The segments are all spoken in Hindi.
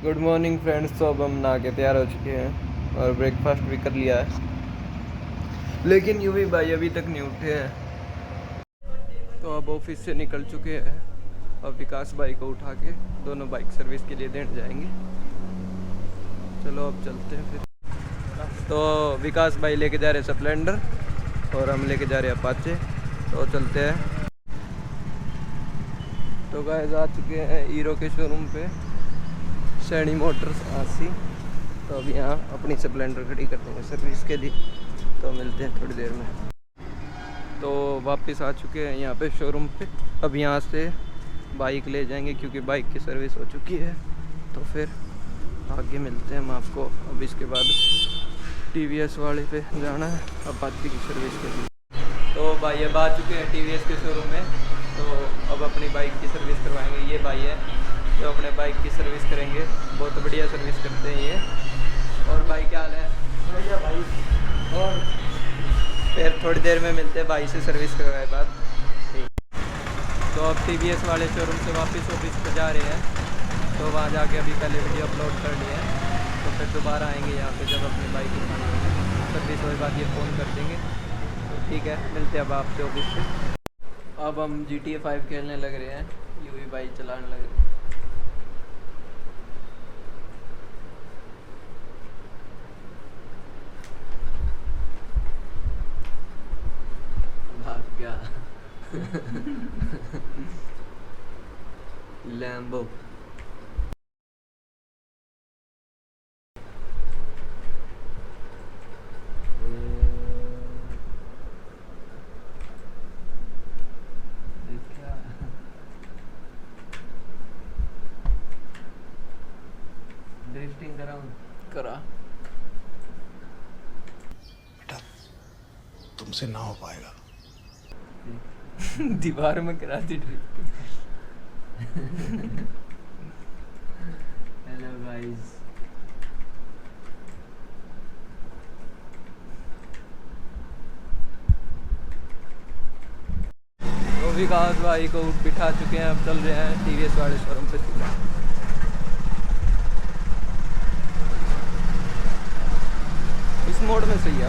Good morning friends. तो अब हम नहा के तैयार हो चुके हैं और ब्रेकफास्ट भी कर लिया है, लेकिन यूं भी भाई अभी तक नहीं उठे हैं। तो अब ऑफिस से निकल चुके हैं। अब विकास भाई को उठा के दोनों बाइक सर्विस के लिए देने जाएंगे। चलो अब चलते हैं फिर। तो विकास भाई लेके जा रहे हैं स्प्लेंडर और हम लेके जा रहे हैं अपाचे। तो चलते हैं। तो गाइस आ चुके हैं हीरो के शोरूम पे, सैनी मोटर्स आसी। तो अब यहाँ अपनी स्प्लेंडर खड़ी कर देंगे सर्विस के लिए। तो मिलते हैं थोड़ी देर में। तो वापस आ चुके हैं यहाँ पे शोरूम पे। अब यहाँ से बाइक ले जाएंगे क्योंकि बाइक की सर्विस हो चुकी है। तो फिर आगे मिलते हैं हम आपको। अब इसके बाद TVS वाले पे जाना है अपाची की सर्विस के लिए। तो भाई अब आ चुके हैं TVS के शोरूम में। तो अब अपनी बाइक की सर्विस करवाएंगे। ये भाई है जो अपने बाइक की सर्विस करेंगे। बहुत बढ़िया सर्विस करते हैं ये। और भाई क्या हाल है? बढ़िया भाई। और फिर थोड़ी देर में मिलते हैं भाई से सर्विस करवाए बाद। तो अब TVS वाले शोरूम से वापस ऑफिस पर जा रहे हैं। तो वहाँ जाके अभी पहले वीडियो अपलोड कर लिए हैं। तो फिर दोबारा आएंगे यहाँ पे जब अपनी बाइक की सर्विस होने बाद ये फ़ोन कर देंगे। तो ठीक है, मिलते हैं अब आपसे ऑफिस पे। अब हम GTA 5 खेलने लग रहे हैं। यूवी बाइक चलाने लग रहे हैं। भाग गया। लैम्बो। ड्रिफ्टिंग करा। बेटा तुमसे ना हो पाएगा। दीवार में करा दी ड्रिफ्टिंग। Hello guys. तो विकास भाई को बिठा चुके हैं। अब चल रहे हैं TVS वाले शोरूम पे सीधा। इस मोड में सही है।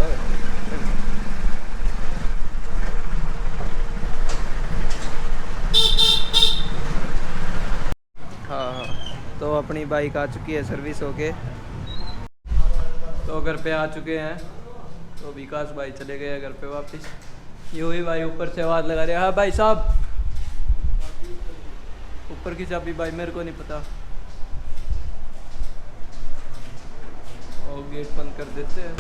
हाँ, तो अपनी बाइक आ चुकी है सर्विस होके। तो घर पे आ चुके हैं। तो विकास भाई चले गए घर पे वापस। यूं ही भाई ऊपर से आवाज़ लगा रहे हैं। हाँ भाई साहब, ऊपर की चाबी भाई मेरे को नहीं पता। और गेट बंद कर देते हैं।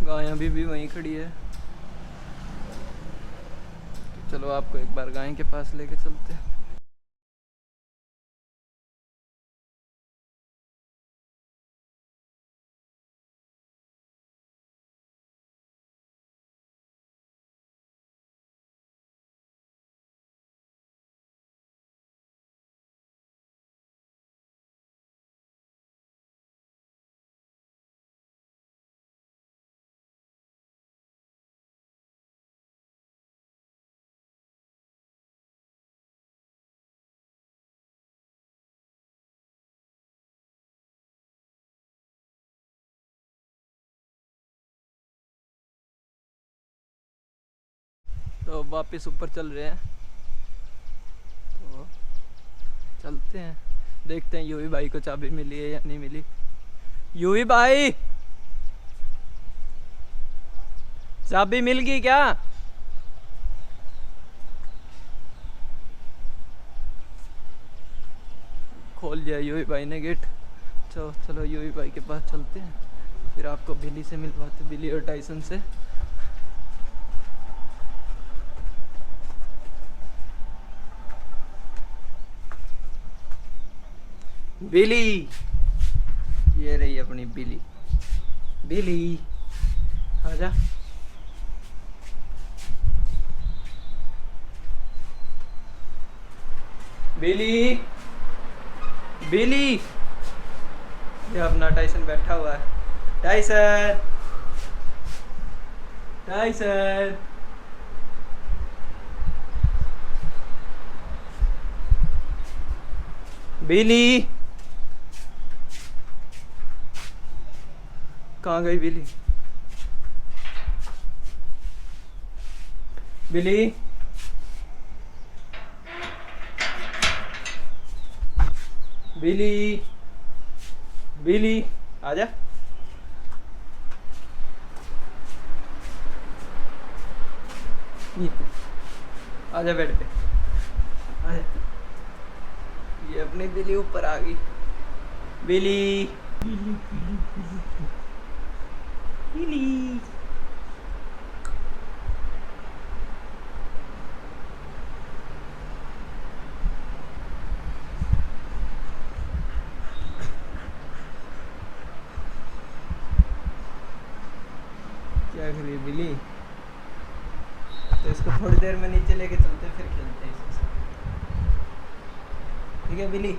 गाय अभी भी वहीं खड़ी है। चलो आपको एक बार गाय के पास लेके चलते हैं। तो वापस ऊपर चल रहे हैं। तो चलते हैं, देखते हैं यूवी भाई को चाबी मिली है या नहीं मिली। यूवी भाई, चाबी मिल गई क्या? खोल दिया यूवी भाई ने गेट। चलो यूवी भाई के पास चलते हैं, फिर आपको बिली से मिलवाते, बिली और टाइसन से। बिली, ये रही अपनी बिली। बिली आजा। बिली, बिली, ये अपना टाइसन बैठा हुआ है। Tyson, hi sir. बिली कहाँ गई बिली? बिली बिली बिली आजा। आजा बेड पे आजा। ये अपनी बिली ऊपर आ गई। बिली बिली बिली क्या करिए बिली? तो इसको थोड़ी देर में नीचे लेके चलते फिर खेलते हैं इसके साथ। ठीक है बिली?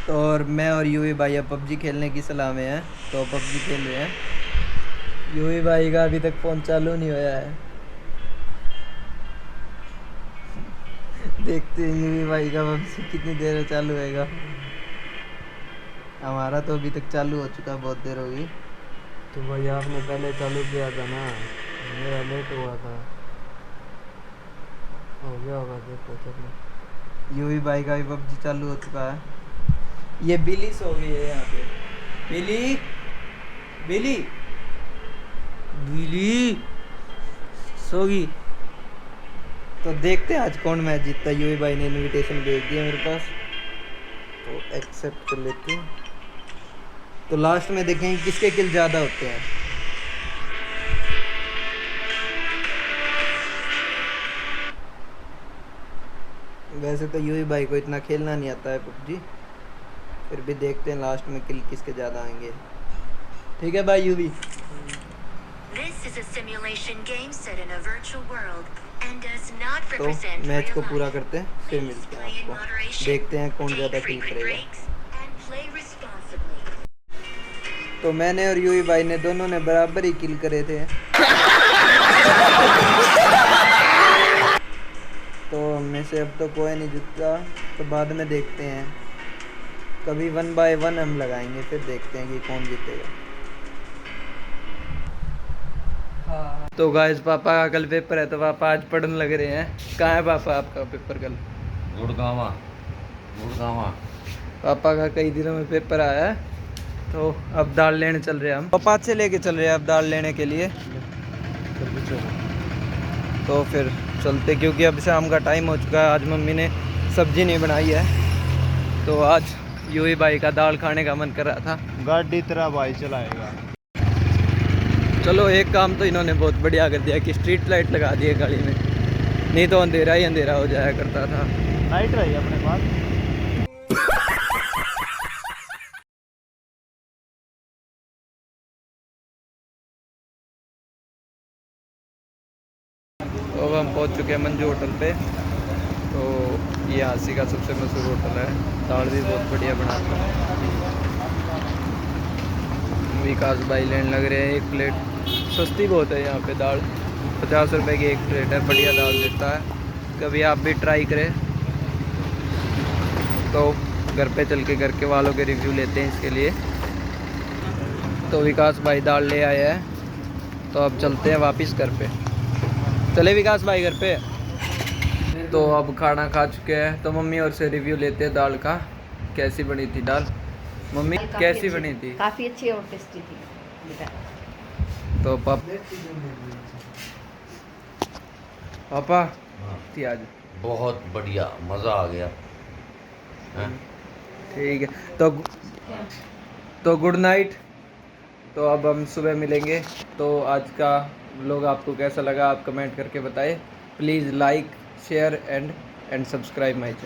तो और मैं और यूवी भाई अब पबजी खेलने की सलाह में हैं, तो पबजी खेल रहे हैं। यूवी भाई का अभी तक फ़ोन चालू नहीं होया है। देखते हैं यूवी भाई का पबजी कितनी देर में चालू होएगा। हमारा तो अभी तक चालू हो चुका, बहुत देर हो गई। तो भाई आपने पहले चालू किया था ना, मेरा लेट हुआ था। हो गया होगा देखो चलो। यूवी भाई का भी पबजी चालू हो चुका है। ये बिली सो गई है यहाँ पे। बिली बिली बिली सो गई। तो देखते हैं आज कौन मैच जीतता है। यूवी भाई ने इनविटेशन भेज दिया मेरे पास, तो एक्सेप्ट कर लेते हैं। तो लास्ट में देखेंगे किसके किल ज़्यादा होते हैं। वैसे तो यूवी भाई को इतना खेलना नहीं आता है पबजी, फिर भी देखते हैं लास्ट में किल किसके ज़्यादा आएंगे। ठीक है भाई UV? This is a simulation game set in a virtual world and does not तो represent मैच को real पूरा life. करते हैं, फिर Please मिलते हैं play in आपको। moderation, देखते हैं कौन take ज़्यादा किल frequent करेगा। breaks, and play responsibly. तो मैंने और यूवी भाई ने दोनों ने बराबर ही किल करे थे। तो में से अब तो कोई नहीं जीतता, तो बाद में देखते हैं। कभी 1 by 1 हम लगाएंगे, फिर देखते हैं कि कौन जीतेगा। तो गाइस पापा का कल पेपर है, तो पापा आज पढ़ने लग रहे हैं। कहाँ है पापा आपका पेपर कल? गुड़गावा गुड़गावा। पापा का कई दिनों में पेपर आया है, तो अब दाल लेने चल रहे हैं हम। पापा से लेके चल रहे हैं अब दाल लेने के लिए। तो फिर चलते, क्योंकि अब शाम का टाइम हो चुका है। आज मम्मी ने सब्जी नहीं बनाई है, तो आज यूवी भाई का दाल खाने का मन कर रहा था। गाड़ी तेरा भाई चलाएगा। चलो एक काम तो इन्होंने बहुत बढ़िया कर दिया कि स्ट्रीट लाइट लगा दी है गाड़ी में, नहीं तो अंधेरा ही अंधेरा हो जाया करता था। लाइट रही अपने पास। तो अब हम पहुंच चुके हैं मंजू होटल पे। तो ये हांसी का सबसे मशहूर होटल है, दाल भी बहुत बढ़िया बनाता है। विकास भाई लेने लग रहे हैं। एक प्लेट सस्ती बहुत है यहाँ पे, दाल 50 रुपए की एक प्लेट है, बढ़िया दाल देता है। कभी आप भी ट्राई करें। तो घर पे चल के घर के वालों के रिव्यू लेते हैं इसके लिए। तो विकास भाई दाल ले आए हैं, तो अब चलते हैं वापस घर पे। चले विकास भाई घर पे। तो अब खाना खा चुके हैं, तो मम्मी और से रिव्यू लेते हैं दाल का। कैसी बनी थी दाल मम्मी? कैसी बनी थी? काफ़ी अच्छी और टेस्टी थी बेटा। तो पापा थी आज। बहुत बढ़िया, मज़ा आ गया। हैं? ठीक है, तो गुड नाइट। तो अब हम सुबह मिलेंगे। तो आज का व्लॉग आपको कैसा लगा आप कमेंट करके बताएं। Please like share and subscribe my channel.